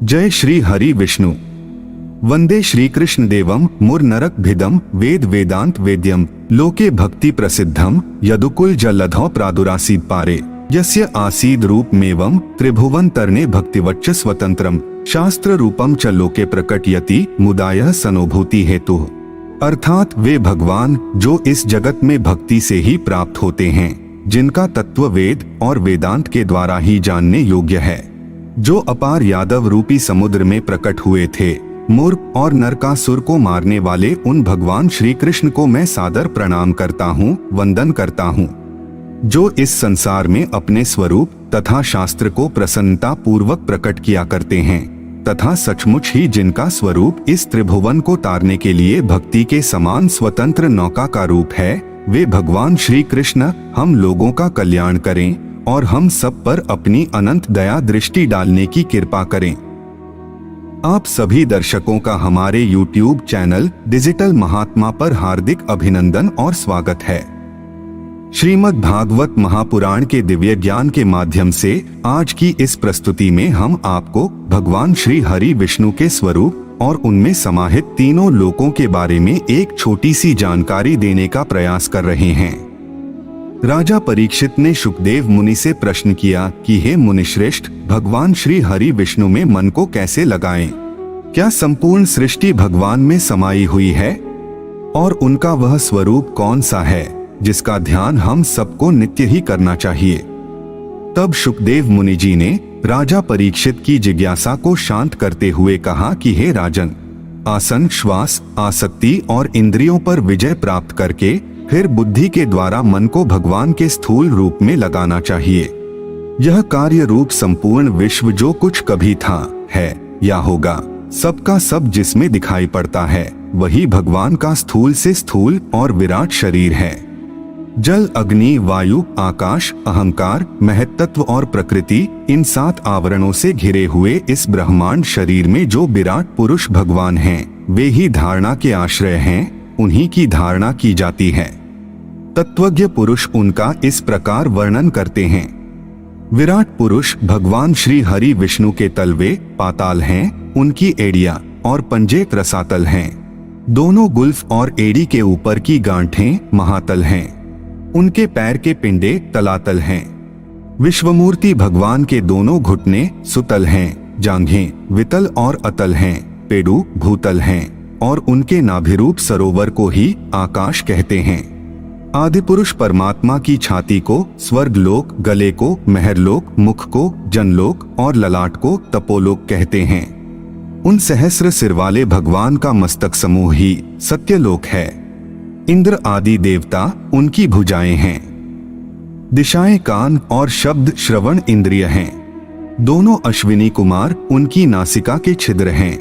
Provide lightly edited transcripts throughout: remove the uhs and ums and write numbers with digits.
जय श्री हरि विष्णु। वंदे श्री कृष्ण देवम मुरनरक भिदम वेद वेदांत वेद्यम लोके भक्ति प्रसिद्धम यदुकुल जलधौ प्रादुरासीद पारे यस्य आसीद रूपमेवं त्रिभुवन तरणे भक्तिवच्च स्वतंत्रम शास्त्र रूपम च लोके प्रकटयति मुदायः सनोभूति हेतु। अर्थात वे भगवान जो इस जगत में भक्ति से ही प्राप्त होते हैं, जिनका तत्व वेद और वेदांत के द्वारा ही जानने योग्य है, जो अपार यादव रूपी समुद्र में प्रकट हुए थे। मूर्ख और नरकासुर को मारने वाले उन भगवान श्री कृष्ण को मैं सादर प्रणाम करता हूँ, वंदन करता हूँ, जो इस संसार में अपने स्वरूप तथा शास्त्र को प्रसन्नता पूर्वक प्रकट किया करते हैं, तथा सचमुच ही जिनका स्वरूप इस त्रिभुवन को तारने के लिए भक्ति के समान स्वतंत्र नौका का रूप है। वे भगवान श्री कृष्ण हम लोगों का कल्याण करें और हम सब पर अपनी अनंत दया दृष्टि डालने की कृपा करें। आप सभी दर्शकों का हमारे YouTube चैनल डिजिटल महात्मा पर हार्दिक अभिनंदन और स्वागत है। श्रीमद् भागवत महापुराण के दिव्य ज्ञान के माध्यम से आज की इस प्रस्तुति में हम आपको भगवान श्री हरि विष्णु के स्वरूप और उनमें समाहित तीनों लोकों के बारे में एक छोटी सी जानकारी देने का प्रयास कर रहे हैं। राजा परीक्षित ने शुकदेव मुनि से प्रश्न किया कि हे मुनिश्रेष्ठ, भगवान श्री हरि विष्णु में मन को कैसे लगाएं? क्या संपूर्ण सृष्टि भगवान में समाई हुई है? और उनका वह स्वरूप कौन सा है जिसका ध्यान हम सबको नित्य ही करना चाहिए? तब शुकदेव मुनि जी ने राजा परीक्षित की जिज्ञासा को शांत करते हुए कहा कि हे राजन, आसन, श्वास, आसक्ति और इंद्रियों पर विजय प्राप्त करके फिर बुद्धि के द्वारा मन को भगवान के स्थूल रूप में लगाना चाहिए। यह कार्य रूप संपूर्ण विश्व जो कुछ कभी था, है या होगा, सबका सब जिसमें दिखाई पड़ता है, वही भगवान का स्थूल से स्थूल और विराट शरीर है। जल, अग्नि, वायु, आकाश, अहंकार, महत्त्व और प्रकृति, इन 7 आवरणों से घिरे हुए इस ब्रह्मांड शरीर में जो विराट पुरुष भगवान हैं, वे ही धारणा के आश्रय हैं, उन्हीं की धारणा की जाती है। तत्वज्ञ पुरुष उनका इस प्रकार वर्णन करते हैं। विराट पुरुष भगवान श्री हरि विष्णु के तलवे पाताल हैं, उनकी एड़ियां और पंजे रसातल हैं। दोनों गुल्फ और एड़ी के ऊपर की गांठें महातल हैं। उनके पैर के पिंडे तलातल हैं। विश्वमूर्ति भगवान के दोनों घुटने सुतल हैं, जांघें वितल और अतल हैं, पेडू भूतल हैं और उनके नाभिरूप सरोवर को ही आकाश कहते हैं। आदिपुरुष परमात्मा की छाती को स्वर्गलोक, गले को महरलोक, मुख को जनलोक और ललाट को तपोलोक कहते हैं। उन सहस्र सिर वाले भगवान का मस्तक समूह ही सत्यलोक है। इंद्र आदि देवता उनकी भुजाएं हैं। दिशाएं कान और शब्द श्रवण इंद्रिय हैं। दोनों अश्विनी कुमार उनकी नासिका के छिद्र हैं।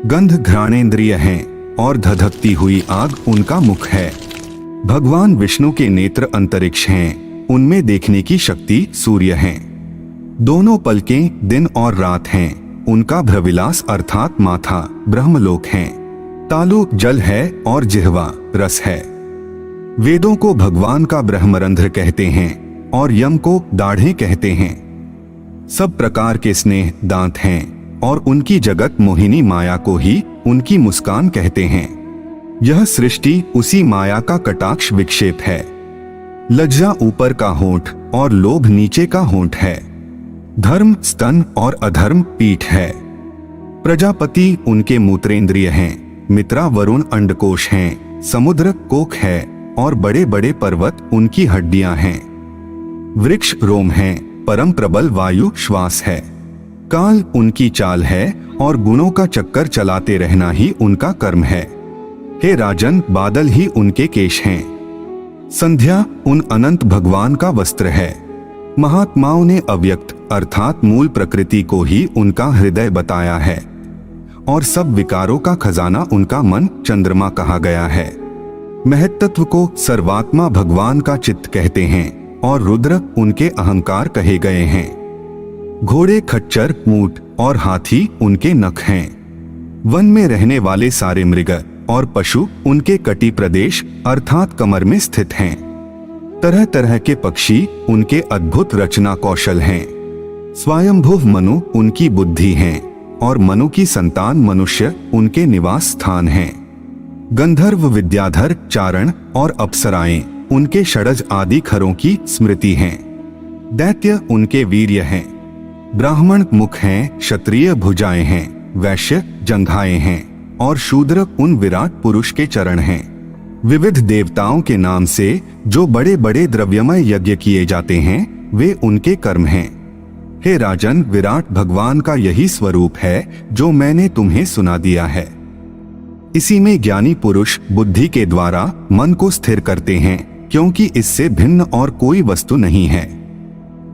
गंध घ्राणेन्द्रिय हैं और धधकती हुई आग उनका मुख है। भगवान विष्णु के नेत्र अंतरिक्ष हैं, उनमें देखने की शक्ति सूर्य हैं। दोनों पलकें दिन और रात हैं, उनका भ्रविलास अर्थात माथा ब्रह्मलोक हैं। तालु जल है और जिह्वा रस है। वेदों को भगवान का ब्रह्मरंध्र कहते हैं और यम को दाढ़ें कहते हैं। सब प्रकार के स्नेह दांत हैं और उनकी जगत मोहिनी माया को ही उनकी मुस्कान कहते हैं। यह सृष्टि उसी माया का कटाक्ष विक्षेप है। लज्जा ऊपर का होंठ और लोभ नीचे का होंठ है। धर्म स्तन और अधर्म पीठ है। प्रजापति उनके मूत्रेंद्रिय हैं। मित्रा वरुण अंडकोश हैं। समुद्र कोख है और बड़े बड़े पर्वत उनकी हड्डियां हैं। वृक्ष रोम हैं, परम प्रबल वायु श्वास है। काल उनकी चाल है और गुणों का चक्कर चलाते रहना ही उनका कर्म है। हे राजन, बादल ही उनके केश हैं। संध्या उन अनंत भगवान का वस्त्र है। महात्माओं ने अव्यक्त अर्थात मूल प्रकृति को ही उनका हृदय बताया है और सब विकारों का खजाना उनका मन चंद्रमा कहा गया है। महत्त्व को सर्वात्मा भगवान का चित्त कहते हैं और रुद्र उनके अहंकार कहे गए हैं। घोड़े, खच्चर, ऊंट और हाथी उनके नख हैं। वन में रहने वाले सारे मृग और पशु उनके कटी प्रदेश अर्थात कमर में स्थित हैं। तरह तरह के पक्षी उनके अद्भुत रचना कौशल हैं। स्वयंभुव मनु उनकी बुद्धि हैं और मनु की संतान मनुष्य उनके निवास स्थान हैं। गंधर्व, विद्याधर, चारण और अप्सराएं उनके षडज आदि खरों की स्मृति हैं। दैत्य उनके वीर्य हैं। ब्राह्मण मुख हैं, क्षत्रिय भुजाएं हैं, वैश्य जंघाएं हैं और शूद्र उन विराट पुरुष के चरण हैं। विविध देवताओं के नाम से जो बड़े बड़े द्रव्यमय यज्ञ किए जाते हैं वे उनके कर्म हैं। हे राजन, विराट भगवान का यही स्वरूप है जो मैंने तुम्हें सुना दिया है। इसी में ज्ञानी पुरुष बुद्धि के द्वारा मन को स्थिर करते हैं, क्योंकि इससे भिन्न और कोई वस्तु नहीं है।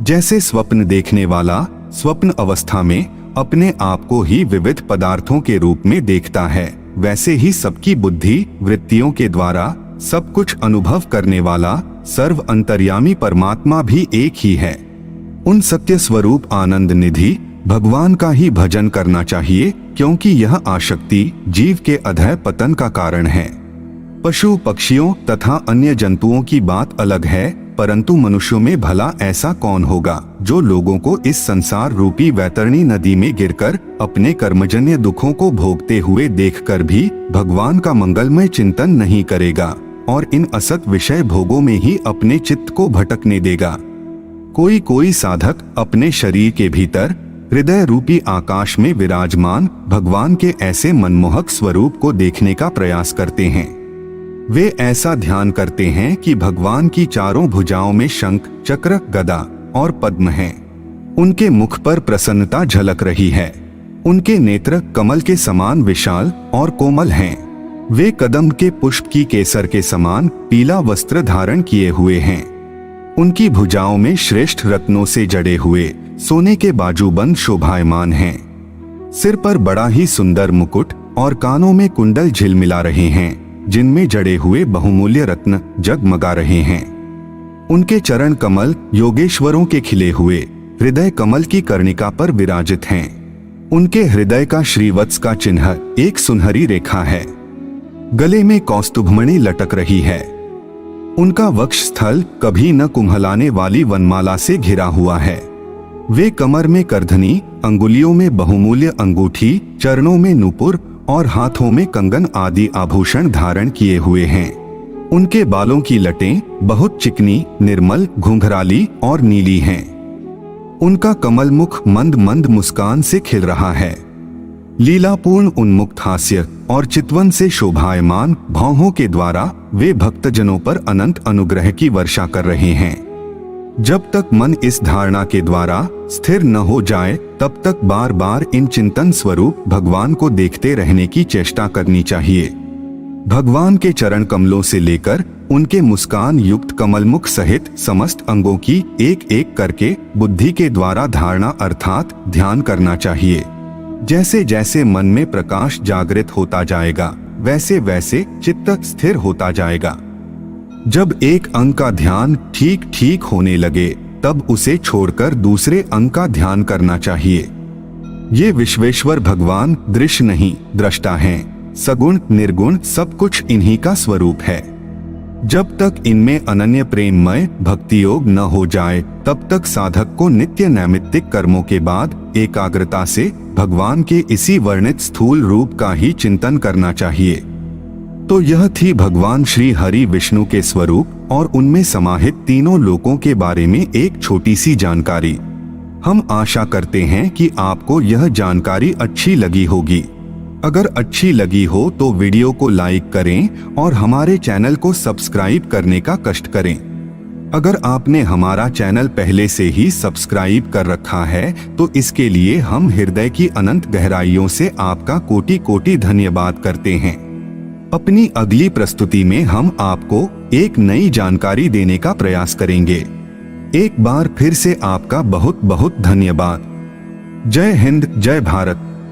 जैसे स्वप्न देखने वाला स्वप्न अवस्था में अपने आप को ही विविध पदार्थों के रूप में देखता है, वैसे ही सबकी बुद्धि वृत्तियों के द्वारा सब कुछ अनुभव करने वाला सर्व अंतर्यामी परमात्मा भी एक ही है। उन सत्य स्वरूप आनंद निधि भगवान का ही भजन करना चाहिए, क्योंकि यह आसक्ति जीव के अधः पतन का कारण है। पशु पक्षियों तथा अन्य जंतुओं की बात अलग है, परंतु मनुष्यों में भला ऐसा कौन होगा जो लोगों को इस संसार रूपी वैतरणी नदी में गिरकर अपने कर्मजन्य दुखों को भोगते हुए देखकर भी भगवान का मंगलमय चिंतन नहीं करेगा और इन असत विषय भोगों में ही अपने चित्त को भटकने देगा। कोई कोई साधक अपने शरीर के भीतर हृदय रूपी आकाश में विराजमान भगवान के ऐसे मनमोहक स्वरूप को देखने का प्रयास करते हैं। वे ऐसा ध्यान करते हैं कि भगवान की चारों भुजाओं में शंख, चक्र, गदा और पद्म हैं। उनके मुख पर प्रसन्नता झलक रही है। उनके नेत्र कमल के समान विशाल और कोमल हैं। वे कदम के पुष्प की केसर के समान पीला वस्त्र धारण किए हुए हैं। उनकी भुजाओं में श्रेष्ठ रत्नों से जड़े हुए सोने के बाजूबंद शोभायमान हैं। सिर पर बड़ा ही सुंदर मुकुट और कानों में कुंडल झिलमिला रहे हैं, जिनमें जड़े हुए बहुमूल्य रत्न जगमगा रहे हैं। उनके चरण कमल योगेश्वरों के खिले हुए हृदय कमल की कर्णिका पर विराजित हैं। उनके हृदय का श्रीवत्स का चिन्ह एक सुनहरी रेखा है। गले में कौस्तुभमणि लटक रही है। उनका वक्ष स्थल कभी न कुम्हलाने वाली वनमाला से घिरा हुआ है। वे कमर में करधनी, अंगुलियों में बहुमूल्य अंगूठी, चरणों में नूपुर और हाथों में कंगन आदि आभूषण धारण किए हुए हैं। उनके बालों की लटें बहुत चिकनी, निर्मल, घुंघराली और नीली हैं। उनका कमल मुख मंद मंद मुस्कान से खिल रहा है। लीलापूर्ण उन्मुक्त हास्य और चितवन से शोभायमान भौहों के द्वारा वे भक्तजनों पर अनंत अनुग्रह की वर्षा कर रहे हैं। जब तक मन इस धारणा के द्वारा स्थिर न हो जाए, तब तक बार बार इन चिंतन स्वरूप भगवान को देखते रहने की चेष्टा करनी चाहिए। भगवान के चरण कमलों से लेकर उनके मुस्कान युक्त कमलमुख सहित समस्त अंगों की एक एक करके बुद्धि के द्वारा धारणा अर्थात ध्यान करना चाहिए। जैसे जैसे मन में प्रकाश जागृत होता जाएगा, वैसे वैसे चित्त स्थिर होता जाएगा। जब एक अंग का ध्यान ठीक ठीक होने लगे, तब उसे छोड़कर दूसरे अंग का ध्यान करना चाहिए। ये विश्वेश्वर भगवान दृश्य नहीं, दृष्टा हैं। सगुण निर्गुण सब कुछ इन्हीं का स्वरूप है। जब तक इनमें अनन्य प्रेममय भक्ति योग न हो जाए, तब तक साधक को नित्य नैमित्तिक कर्मों के बाद एकाग्रता से भगवान के इसी वर्णित स्थूल रूप का ही चिंतन करना चाहिए। तो यह थी भगवान श्री हरि विष्णु के स्वरूप और उनमें समाहित तीनों लोकों के बारे में एक छोटी सी जानकारी। हम आशा करते हैं कि आपको यह जानकारी अच्छी लगी होगी। अगर अच्छी लगी हो तो वीडियो को लाइक करें और हमारे चैनल को सब्सक्राइब करने का कष्ट करें। अगर आपने हमारा चैनल पहले से ही सब्सक्राइब कर रखा है तो इसके लिए हम हृदय की अनंत गहराइयों से आपका कोटि कोटि धन्यवाद करते हैं। अपनी अगली प्रस्तुति में हम आपको एक नई जानकारी देने का प्रयास करेंगे। एक बार फिर से आपका बहुत बहुत धन्यवाद। जय हिंद, जय भारत।